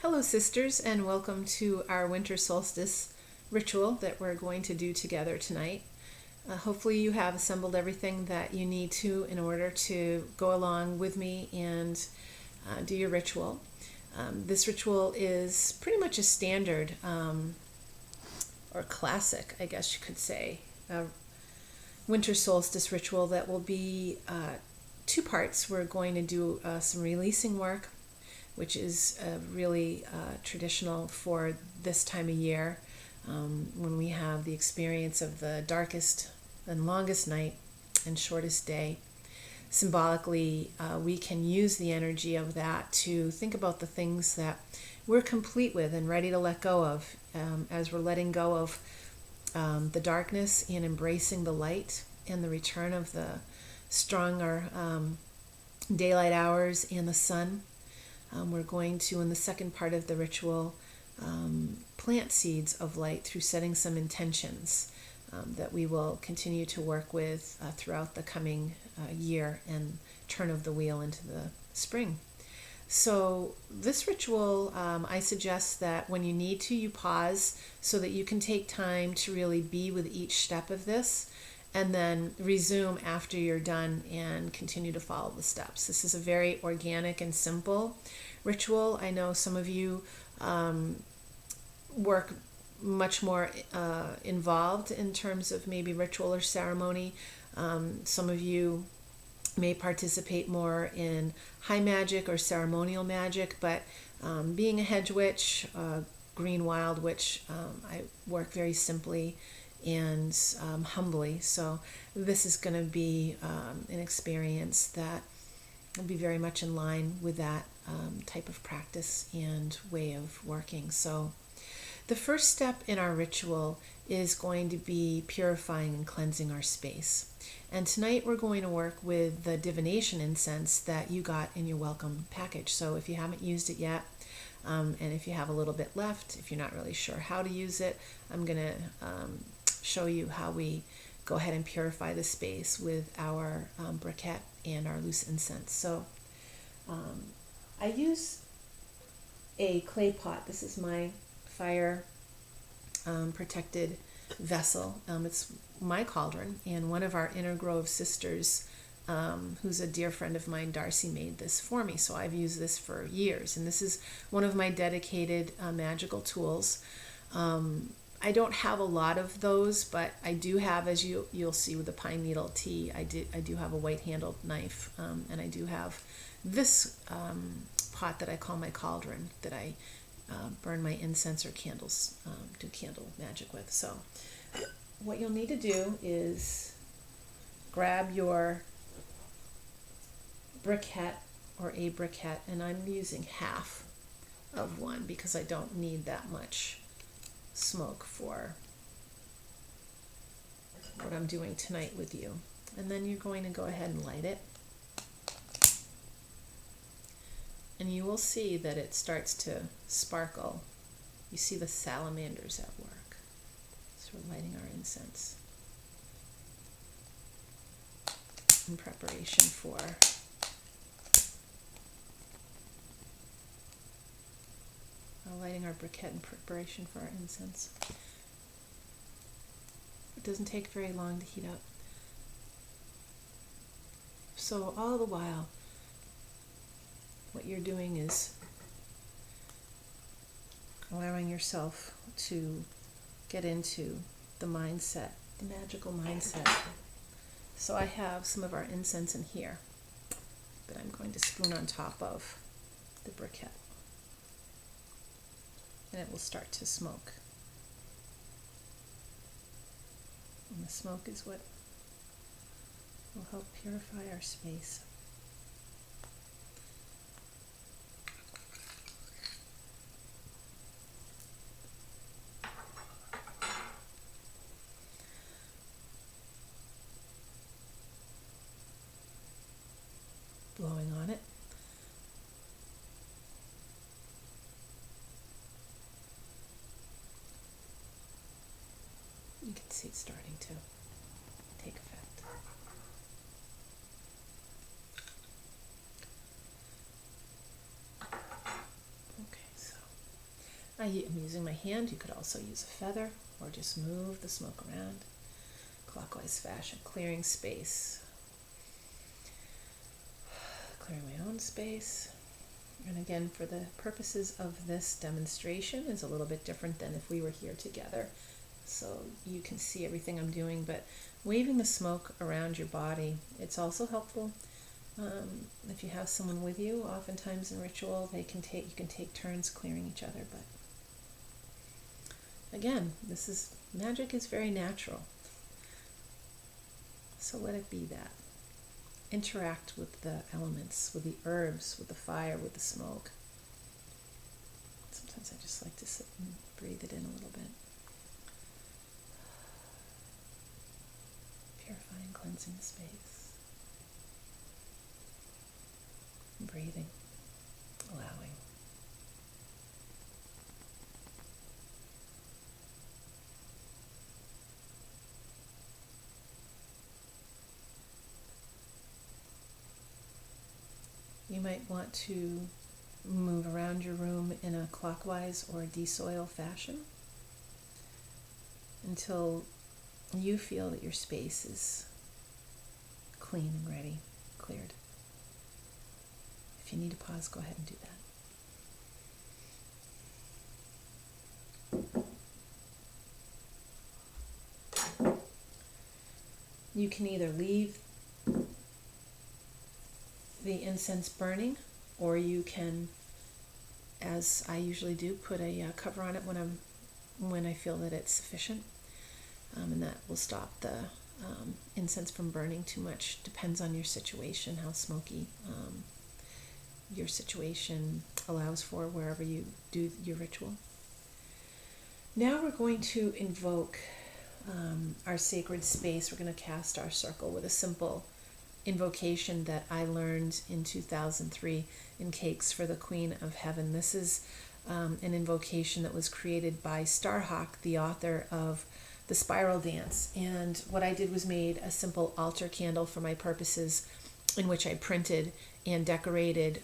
Hello, sisters, and welcome to our Winter Solstice ritual that we're going to do together tonight. Hopefully you have assembled everything that you need to in order to go along with me and do your ritual. This ritual is pretty much a standard or classic, I guess you could say, winter solstice ritual that will be two parts. We're going to do some releasing work, which is really traditional for this time of year when we have the experience of the darkest and longest night and shortest day. Symbolically, we can use the energy of that to think about the things that we're complete with and ready to let go of as we're letting go of the darkness and embracing the light and the return of the stronger daylight hours and the sun. We're going to, in the second part of the ritual, plant seeds of light through setting some intentions that we will continue to work with throughout the coming year and turn of the wheel into the spring. So this ritual, I suggest that when you need to, you pause so that you can take time to really be with each step of this, and then resume after you're done and continue to follow the steps. This is a very organic and simple ritual. I know some of you work much more involved in terms of maybe ritual or ceremony. Some of you may participate more in high magic or ceremonial magic, but being a hedge witch, green wild witch, I work very simply and humbly. So this is going to be an experience that will be very much in line with that type of practice and way of working. So the first step in our ritual is going to be purifying and cleansing our space. And tonight we're going to work with the divination incense that you got in your welcome package. So if you haven't used it yet, and if you have a little bit left, if you're not really sure how to use it, I'm going to show you how we go ahead and purify the space with our briquette and our loose incense. So I use a clay pot. This is my fire protected vessel. It's my cauldron, and one of our Inner Grove sisters, who's a dear friend of mine, Darcy, made this for me. So I've used this for years, and this is one of my dedicated magical tools. I don't have a lot of those, but I do have, as you'll see with the pine needle tea, I do have a white-handled knife, and I do have this pot that I call my cauldron that I burn my incense or candles, do candle magic with. So what you'll need to do is grab your briquette or a briquette, and I'm using half of one because I don't need that much smoke for what I'm doing tonight with you. And then you're going to go ahead and light it. And you will see that it starts to sparkle. You see the salamanders at work. So we're lighting our incense in preparation for lighting our briquette in preparation for our incense. It doesn't take very long to heat up. So all the while, what you're doing is allowing yourself to get into the mindset, the magical mindset. So I have some of our incense in here that I'm going to spoon on top of the briquette, and it will start to smoke. And the smoke is what will help purify our space. Blowing on it. You can see it starting to take effect. Okay, so I'm using my hand. You could also use a feather or just move the smoke around clockwise fashion, clearing space. Clearing my own space. And again, for the purposes of this demonstration, is a little bit different than if we were here together. So you can see everything I'm doing, but waving the smoke around your body, it's also helpful. If you have someone with you, oftentimes in ritual, you can take turns clearing each other. But again, magic is very natural. So let it be that. Interact with the elements, with the herbs, with the fire, with the smoke. Sometimes I just like to sit and breathe it in a little bit. Purifying, cleansing the space. Breathing, allowing. You might want to move around your room in a clockwise or a desoil fashion until you feel that your space is clean and ready, cleared. If you need to pause, go ahead and do that. You can either leave the incense burning, or you can, as I usually do, put a cover on it when I feel that it's sufficient, and that will stop the incense from burning too much. Depends on your situation, how smoky your situation allows for wherever you do your ritual. Now we're going to invoke our sacred space. We're going to cast our circle with a simple invocation that I learned in 2003 in Cakes for the Queen of Heaven. This is an invocation that was created by Starhawk, the author of The Spiral Dance. And what I did was made a simple altar candle for my purposes, in which I printed and decorated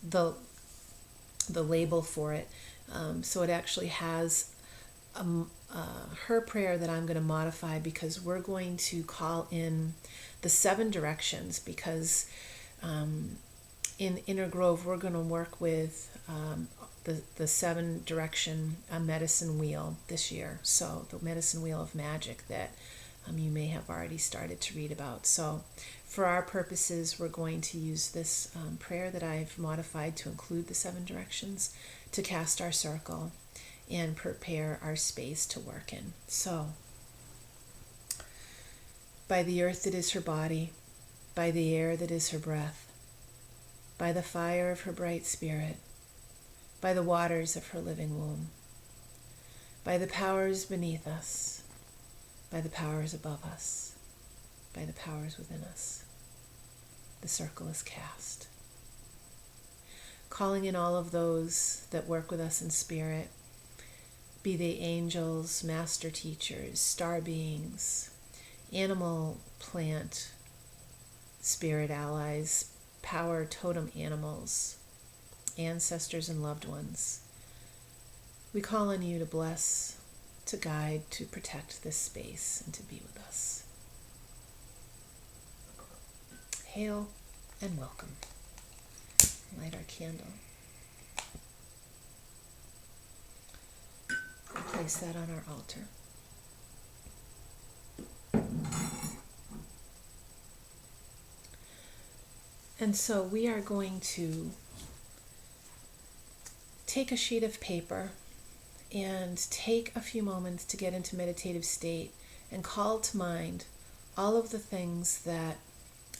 the label for it. So it actually has her prayer that I'm going to modify, because we're going to call in the 7 directions, because in Inner Grove we're going to work with the 7 direction medicine wheel this year. So the medicine wheel of magic that you may have already started to read about. So for our purposes, we're going to use this prayer that I've modified to include the 7 directions to cast our circle and prepare our space to work in. So, by the earth that is her body, by the air that is her breath, by the fire of her bright spirit, by the waters of her living womb, by the powers beneath us, by the powers above us, by the powers within us, the circle is cast. Calling in all of those that work with us in spirit, be they angels, master teachers, star beings, animal, plant, spirit allies, power totem animals, ancestors and loved ones. We call on you to bless, to guide, to protect this space, and to be with us. Hail and welcome. Light our candle. Place that on our altar. And so we are going to take a sheet of paper and take a few moments to get into meditative state and call to mind all of the things that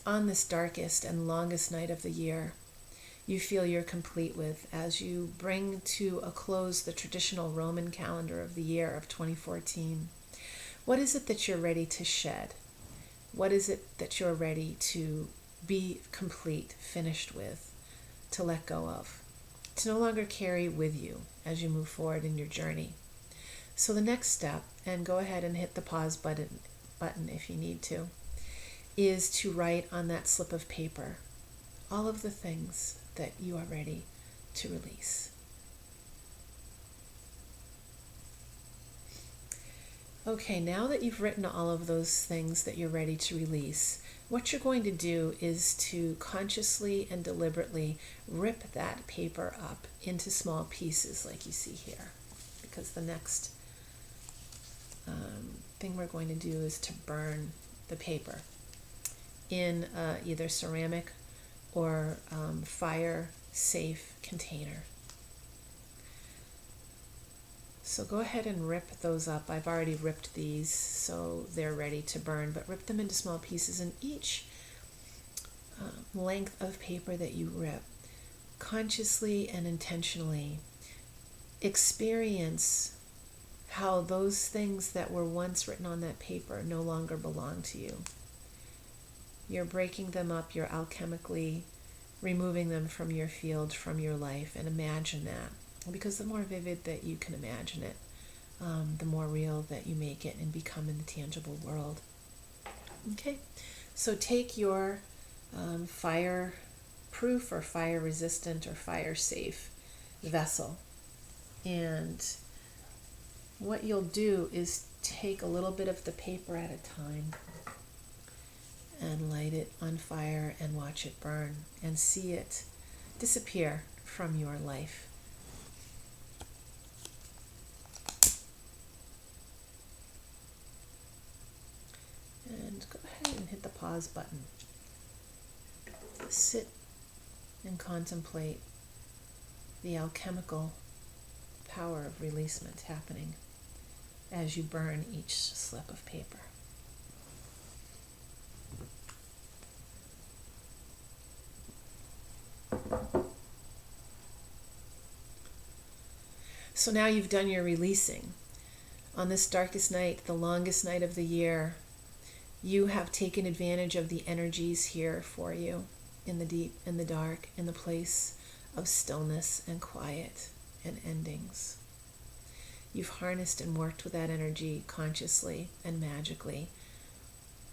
on this darkest and longest night of the year you feel you're complete with, as you bring to a close the traditional Roman calendar of the year of 2014. What is it that you're ready to shed? What is it that you're ready to be complete, finished with, to let go of, to no longer carry with you as you move forward in your journey? So the next step, and go ahead and hit the pause button if you need to, is to write on that slip of paper all of the things that you are ready to release. Okay, now that you've written all of those things that you're ready to release, what you're going to do is to consciously and deliberately rip that paper up into small pieces like you see here. Because the next thing we're going to do is to burn the paper in either ceramic or fire-safe container. So go ahead and rip those up. I've already ripped these, so they're ready to burn, but rip them into small pieces, and each length of paper that you rip, consciously and intentionally experience how those things that were once written on that paper no longer belong to you. You're breaking them up, you're alchemically removing them from your field, from your life, and imagine that. Because the more vivid that you can imagine it, the more real that you make it and become in the tangible world. Okay, so take your fire-proof or fire-resistant or fire-safe vessel, and what you'll do is take a little bit of the paper at a time and light it on fire and watch it burn and see it disappear from your life. And go ahead and hit the pause button. Sit and contemplate the alchemical power of releasement happening as you burn each slip of paper. So now you've done your releasing. On this darkest night, the longest night of the year, you have taken advantage of the energies here for you in the deep, in the dark, in the place of stillness and quiet and endings. You've harnessed and worked with that energy consciously and magically.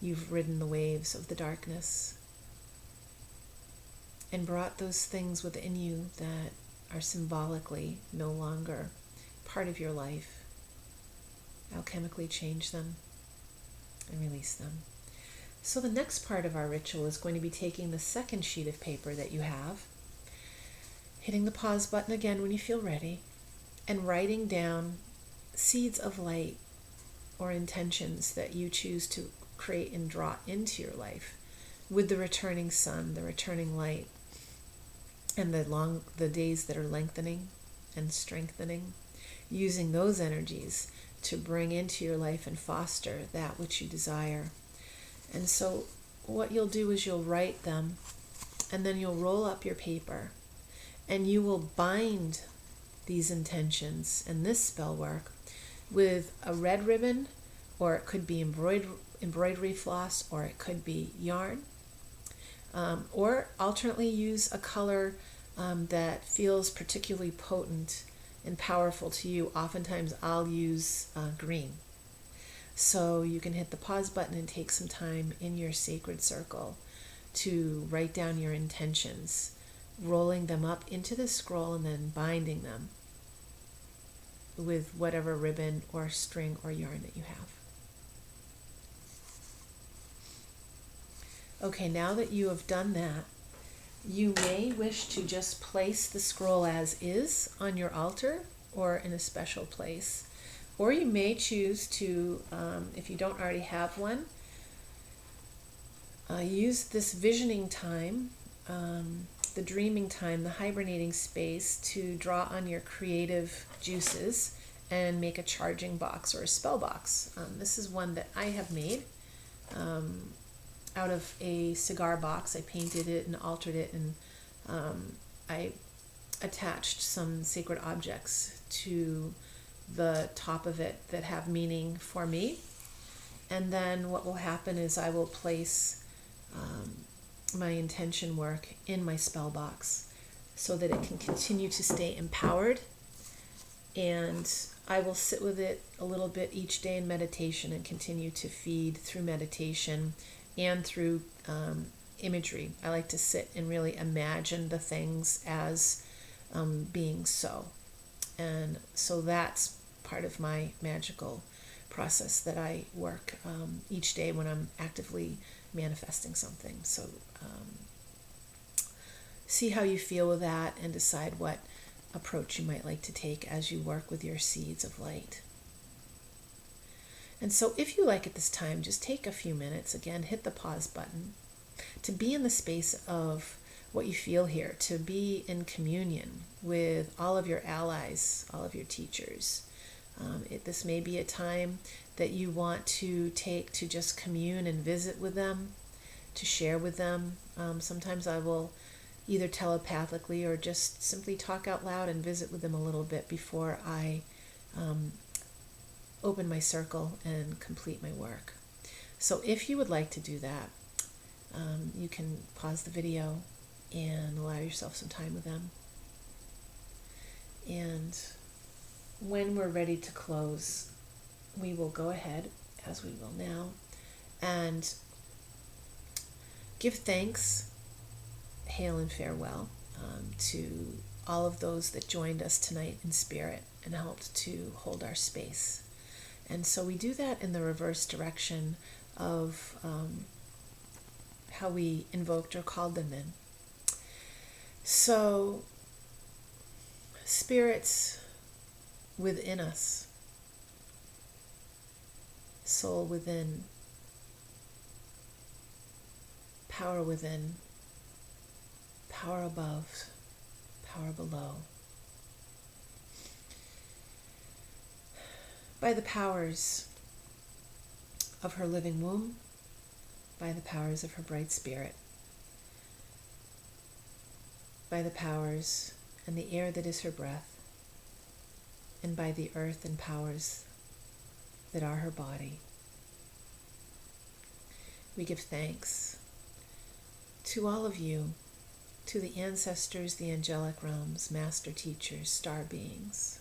You've ridden the waves of the darkness and brought those things within you that are symbolically no longer part of your life. Alchemically change them and release them. So the next part of our ritual is going to be taking the second sheet of paper that you have, hitting the pause button again when you feel ready, and writing down seeds of light or intentions that you choose to create and draw into your life with the returning sun, the returning light, and the days that are lengthening and strengthening, using those energies to bring into your life and foster that which you desire. And so what you'll do is you'll write them, and then you'll roll up your paper, and you will bind these intentions and this spell work with a red ribbon, or it could be embroidery floss, or it could be yarn, or alternately use a color that feels particularly potent and powerful to you. Oftentimes I'll use green. So you can hit the pause button and take some time in your sacred circle to write down your intentions, rolling them up into the scroll and then binding them with whatever ribbon or string or yarn that you have. Okay, now that you have done that, you may wish to just place the scroll as is on your altar or in a special place. Or you may choose to, if you don't already have one, use this visioning time, the dreaming time, the hibernating space to draw on your creative juices and make a charging box or a spell box. This is one that I have made out of a cigar box. I painted it and altered it, and I attached some sacred objects to the top of it that have meaning for me. And then what will happen is I will place my intention work in my spell box so that it can continue to stay empowered, and I will sit with it a little bit each day in meditation and continue to feed through meditation and through imagery. I like to sit and really imagine the things as being so. And so that's part of my magical process that I work each day when I'm actively manifesting something. So see how you feel with that and decide what approach you might like to take as you work with your seeds of light. And so if you like at this time, just take a few minutes, again, hit the pause button, to be in the space of what you feel here, to be in communion with all of your allies, all of your teachers. This may be a time that you want to take to just commune and visit with them, to share with them. Sometimes I will either telepathically or just simply talk out loud and visit with them a little bit before I open my circle and complete my work. So if you would like to do that, you can pause the video and allow yourself some time with them. And when we're ready to close, we will go ahead, as we will now, and give thanks, hail and farewell to all of those that joined us tonight in spirit and helped to hold our space. And so we do that in the reverse direction of how we invoked or called them in. So, spirits within us, soul within, power within, power above, power below. By the powers of her living womb, by the powers of her bright spirit, by the powers and the air that is her breath, and by the earth and powers that are her body. We give thanks to all of you, to the ancestors, the angelic realms, master teachers, star beings,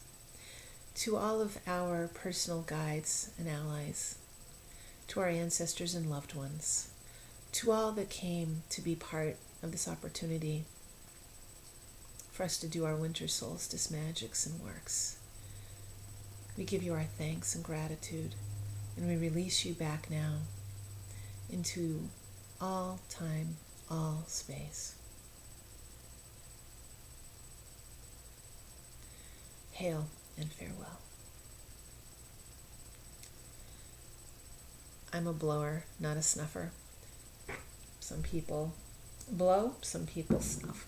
to all of our personal guides and allies, to our ancestors and loved ones, to all that came to be part of this opportunity for us to do our winter solstice magics and works. We give you our thanks and gratitude, and we release you back now into all time, all space. Hail and farewell. I'm a blower, not a snuffer. Some people blow, some people snuff.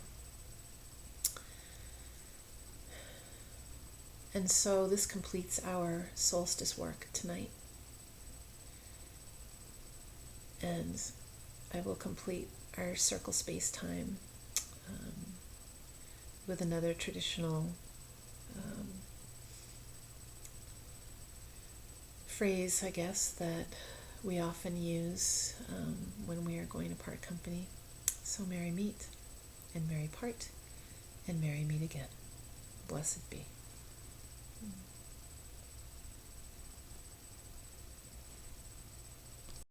And so this completes our solstice work tonight. And I will complete our circle space time with another traditional phrase, I guess, that we often use when we are going to part company. So merry meet, and merry part, and merry meet again. Blessed be.